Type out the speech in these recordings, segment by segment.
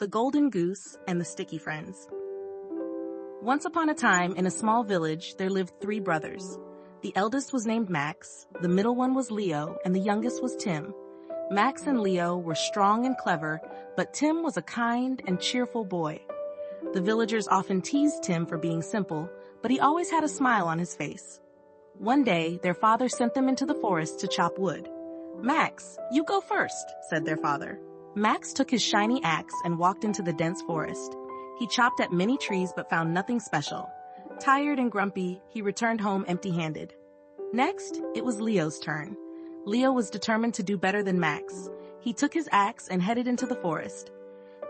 The Golden Goose and the Sticky Friends. Once upon a time, in a small village, there lived 3 brothers. The eldest was named Max, the middle one was Leo, and the youngest was Tim. Max and Leo were strong and clever, but Tim was a kind and cheerful boy. The villagers often teased Tim for being simple, but he always had a smile on his face. One day, their father sent them into the forest to chop wood. "Max, you go first," said their father. Max took his shiny axe and walked into the dense forest. He chopped at many trees but found nothing special. Tired and grumpy, he returned home empty-handed. Next, it was Leo's turn. Leo was determined to do better than Max. He took his axe and headed into the forest.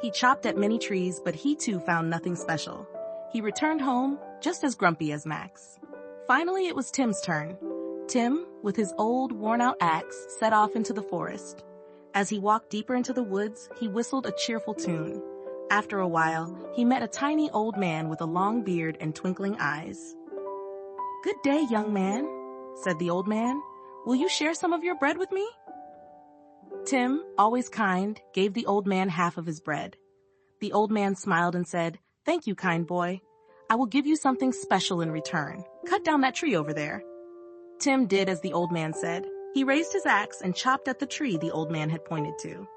He chopped at many trees, but he too found nothing special. He returned home just as grumpy as Max. Finally, it was Tim's turn. Tim, with his old, worn-out axe, set off into the forest. As he walked deeper into the woods, he whistled a cheerful tune. After a while, he met a tiny old man with a long beard and twinkling eyes. "Good day, young man," said the old man. "Will you share some of your bread with me?" Tim, always kind, gave the old man half of his bread. The old man smiled and said, "Thank you, kind boy. I will give you something special in return. Cut down that tree over there." Tim did as the old man said. He raised his axe and chopped at the tree the old man had pointed to.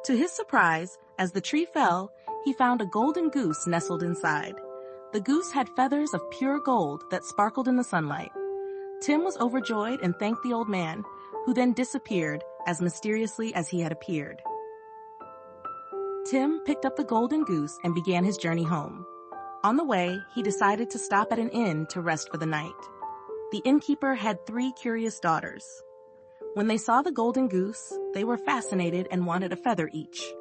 To his surprise, as the tree fell, he found a golden goose nestled inside. The goose had feathers of pure gold that sparkled in the sunlight. Tim was overjoyed and thanked the old man, who then disappeared as mysteriously as he had appeared. Tim picked up the golden goose and began his journey home. On the way, he decided to stop at an inn to rest for the night. The innkeeper had 3 curious daughters. When they saw the golden goose, they were fascinated and wanted a feather each.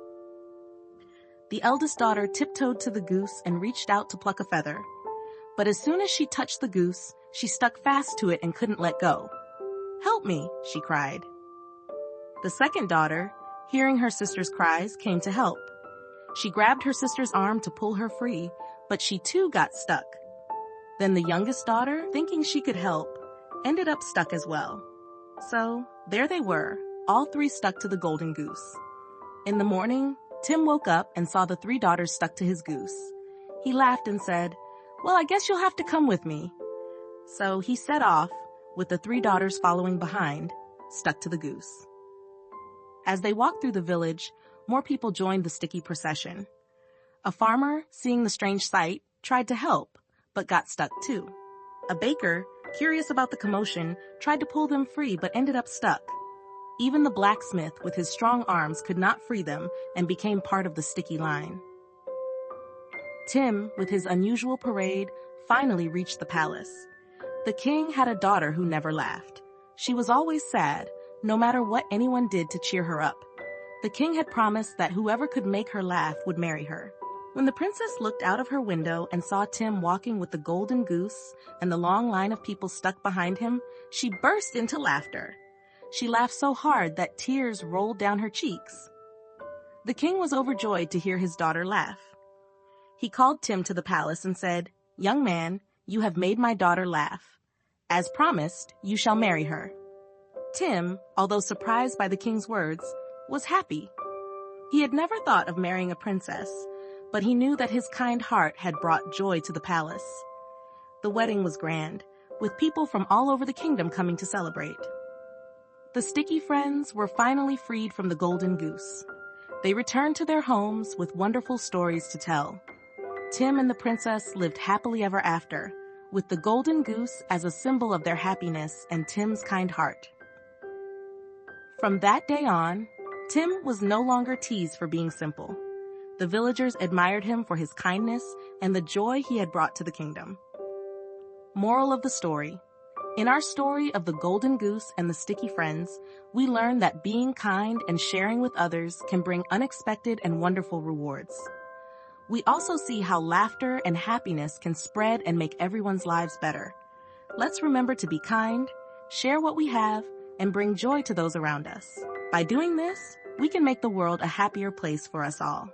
The eldest daughter tiptoed to the goose and reached out to pluck a feather. But as soon as she touched the goose, she stuck fast to it and couldn't let go. "Help me," she cried. The second daughter, hearing her sister's cries, came to help. She grabbed her sister's arm to pull her free, but she too got stuck. Then the youngest daughter, thinking she could help, ended up stuck as well. So, there they were, all 3 stuck to the golden goose. In the morning, Tim woke up and saw the 3 daughters stuck to his goose. He laughed and said, "Well, I guess you'll have to come with me." So he set off, with the 3 daughters following behind, stuck to the goose. As they walked through the village, more people joined the sticky procession. A farmer, seeing the strange sight, tried to help, but got stuck too. A baker, curious about the commotion, tried to pull them free but ended up stuck. Even the blacksmith with his strong arms could not free them and became part of the sticky line. Tim, with his unusual parade, finally reached the palace. The king had a daughter who never laughed. She was always sad, no matter what anyone did to cheer her up. The king had promised that whoever could make her laugh would marry her. When the princess looked out of her window and saw Tim walking with the golden goose and the long line of people stuck behind him, she burst into laughter. She laughed so hard that tears rolled down her cheeks. The king was overjoyed to hear his daughter laugh. He called Tim to the palace and said, "Young man, you have made my daughter laugh. As promised, you shall marry her." Tim, although surprised by the king's words, was happy. He had never thought of marrying a princess, but he knew that his kind heart had brought joy to the palace. The wedding was grand, with people from all over the kingdom coming to celebrate. The sticky friends were finally freed from the golden goose. They returned to their homes with wonderful stories to tell. Tim and the princess lived happily ever after, with the golden goose as a symbol of their happiness and Tim's kind heart. From that day on, Tim was no longer teased for being simple. The villagers admired him for his kindness and the joy he had brought to the kingdom. Moral of the story. In our story of the golden goose and the sticky friends, we learn that being kind and sharing with others can bring unexpected and wonderful rewards. We also see how laughter and happiness can spread and make everyone's lives better. Let's remember to be kind, share what we have, and bring joy to those around us. By doing this, we can make the world a happier place for us all.